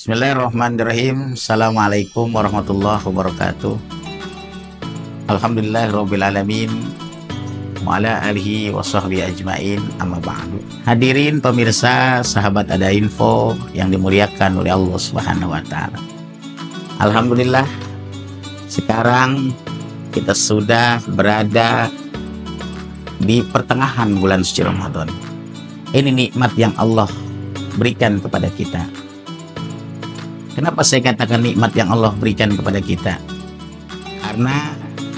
Bismillahirrahmanirrahim. Assalamualaikum warahmatullahi wabarakatuh. Alhamdulillahirrabbilalamin. Wa ala alihi wa sahbihi ajmain, amma ba'du. Hadirin pemirsa sahabat Ada Info yang dimuliakan oleh Allah Subhanahu wa Ta'ala. Alhamdulillah, sekarang kita sudah berada di pertengahan bulan suci Ramadan. Ini nikmat yang Allah berikan kepada kita. Kenapa saya katakan nikmat yang Allah berikan kepada kita? Karena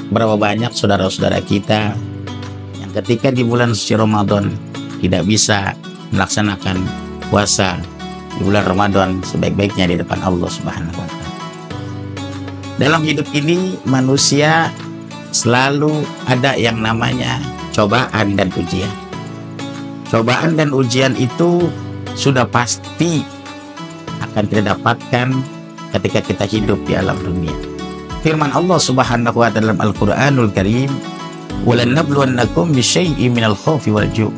berapa banyak saudara-saudara kita yang ketika di bulan suci Ramadan tidak bisa melaksanakan puasa di bulan Ramadan sebaik-baiknya di depan Allah Subhanahu wa Ta'ala. Dalam hidup ini manusia selalu ada yang namanya cobaan dan ujian. Cobaan dan ujian itu sudah pasti akan kita dapatkan ketika kita hidup di alam dunia. Firman Allah Subhanahu wa Ta'ala dalam Al-Qur'anul Karim, "Walanabluwannakum bisyai'in minal khaufi wal ju'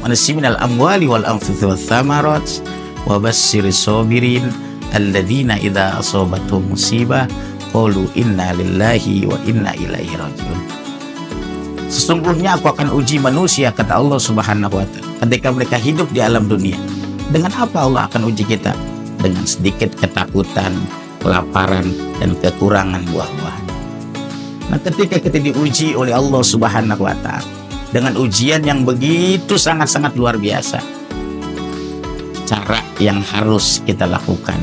wa naqsin minal amwali wal anfusi wath thamarati wa basyyiris sabirin alladzina idza asabatuhum musibah qalu inna lillahi wa inna ilaihi raji'un." Sesungguhnya aku akan uji manusia, kata Allah Subhanahu wa Ta'ala, ketika mereka hidup di alam dunia. Dengan apa Allah akan uji kita? Dengan sedikit ketakutan, kelaparan, dan kekurangan buah-buahan. Nah, ketika kita diuji oleh Allah Subhanahu wa Ta'ala dengan ujian yang begitu sangat-sangat luar biasa, cara yang harus kita lakukan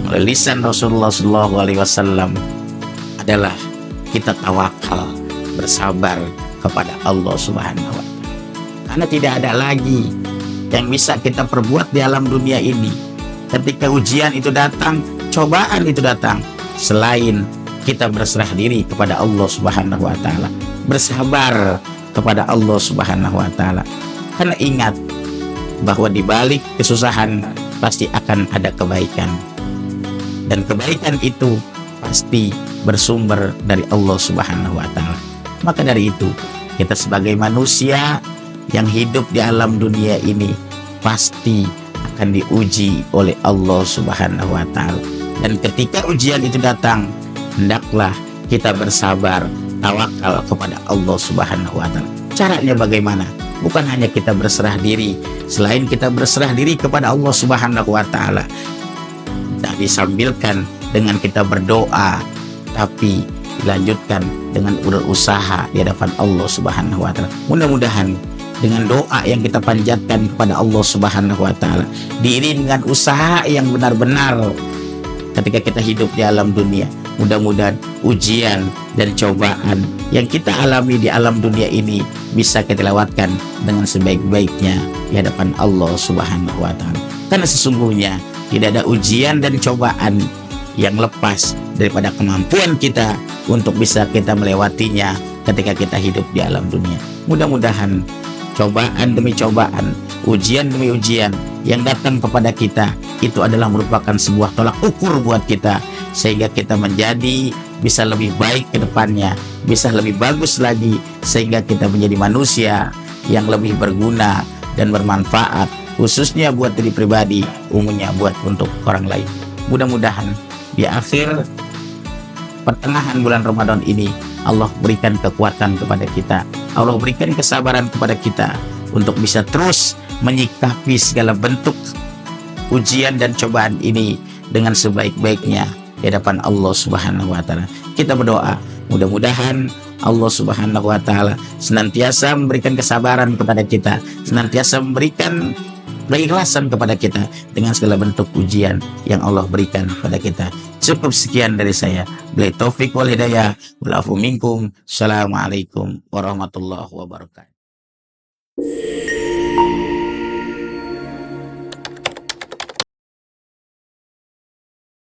melalui lisan Rasulullah SAW adalah kita tawakal, bersabar kepada Allah Subhanahu wa Ta'ala. Karena tidak ada lagi yang bisa kita perbuat di alam dunia ini ketika ujian itu datang, cobaan itu datang, selain kita berserah diri kepada Allah Subhanahu wa Ta'ala, bersabar kepada Allah Subhanahu wa Ta'ala. Karena ingat bahwa di balik kesusahan pasti akan ada kebaikan, dan kebaikan itu pasti bersumber dari Allah Subhanahu wa Ta'ala. Maka dari itu, kita sebagai manusia yang hidup di alam dunia ini pasti akan diuji oleh Allah Subhanahu wa Ta'ala. Dan ketika ujian itu datang, hendaklah kita bersabar, tawakal kepada Allah Subhanahu wa Ta'ala. Caranya bagaimana? Bukan hanya kita berserah diri, selain kita berserah diri kepada Allah Subhanahu wa Ta'ala, dan disambilkan dengan kita berdoa, tapi dilanjutkan dengan berusaha di hadapan Allah Subhanahu wa Ta'ala. Mudah-mudahan dengan doa yang kita panjatkan kepada Allah Subhanahu wa Ta'ala diiringi dengan usaha yang benar-benar ketika kita hidup di alam dunia, mudah-mudahan ujian dan cobaan yang kita alami di alam dunia ini bisa kita lewatkan dengan sebaik-baiknya di hadapan Allah Subhanahu wa Ta'ala. Karena sesungguhnya tidak ada ujian dan cobaan yang lepas daripada kemampuan kita untuk bisa kita melewatinya ketika kita hidup di alam dunia. Mudah-mudahan cobaan demi cobaan, ujian demi ujian yang datang kepada kita itu adalah merupakan sebuah tolak ukur buat kita, sehingga kita menjadi bisa lebih baik ke depannya, bisa lebih bagus lagi, sehingga kita menjadi manusia yang lebih berguna dan bermanfaat, khususnya buat diri pribadi, umumnya buat untuk orang lain. Mudah-mudahan di akhir pertengahan bulan Ramadan ini Allah berikan kekuatan kepada kita, Allah berikan kesabaran kepada kita untuk bisa terus menyikapi segala bentuk ujian dan cobaan ini dengan sebaik-baiknya di hadapan Allah Subhanahu wa Ta'ala. Kita berdoa, mudah-mudahan Allah Subhanahu wa Ta'ala senantiasa memberikan kesabaran kepada kita, senantiasa memberikan keikhlasan kepada kita dengan segala bentuk ujian yang Allah berikan kepada kita. Cukup sekian dari saya. Billahi taufik wal hidayah. Wal afu minkum. Assalamualaikum warahmatullahi wabarakatuh.